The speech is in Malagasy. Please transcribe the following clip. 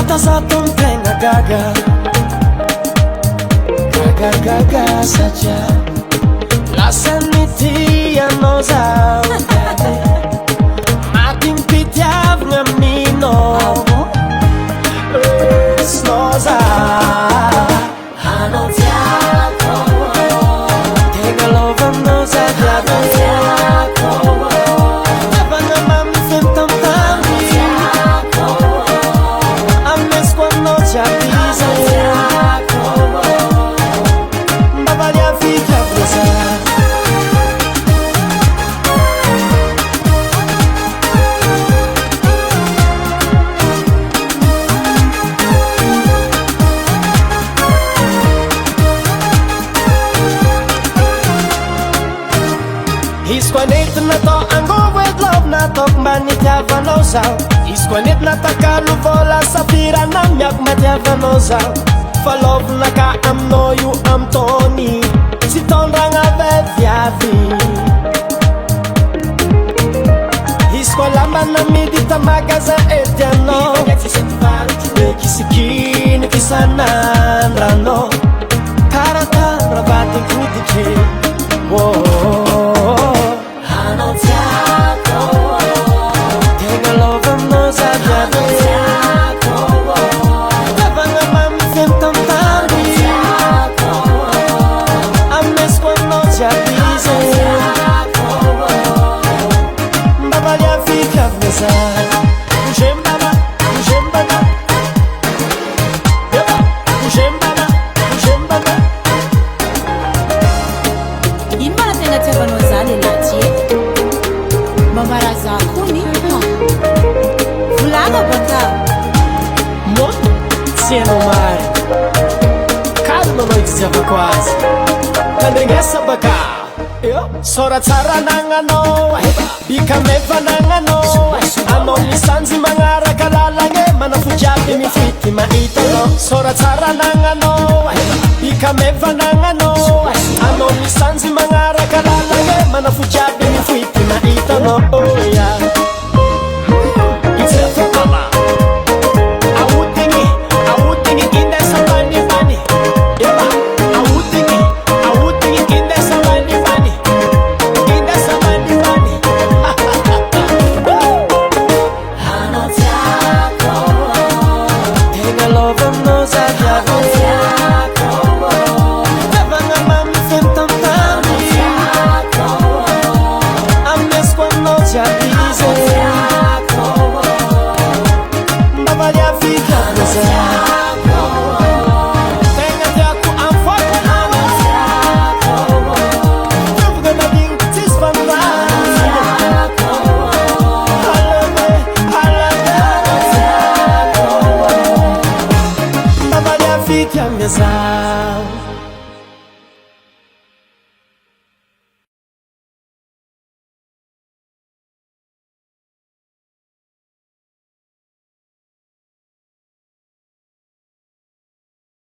Tazatontena gaga gaga gaga saja lasany anao zao matimpitiavagna aminao snoza anao tiako tegna lovanao zaviavy tavagna mamy feno tamotany amesiko aminao jiaby izy mbavaly avikiavy za izy koa nentina atao angovo ed lovina ataoko mba nitiavanao zao izy koa nentina takalo vola safirana miako matiavanao zao fa lovina ka aminao io am'taony tsy tondragna veviavy izy koa lambana midy ta magasin etianao ekisikiny kisanandranao karatara vatinkodike anao tiako tegna lovanao zaviavy tavagna mamy feno tamotany amesiko aminao jiaby izy mbavaly avikiavy za bouge mbaba bouge mbaba bouge mbaba bouge mbaba ino mana tegna tiavanao zany anaty mamaraza kony volagna baka mo tsy hainao mahay kalma anao ititiavako azy tandregnesa baka sora tsara anagnanao bika mevanagnanao anao misanjy magnaraka lalagna manafo jiaby mifity mahitanao sora tsara anagnanao bika mevanagnanao anao misanjy magnaraka lalagna manafo jiaby mifity mahitanao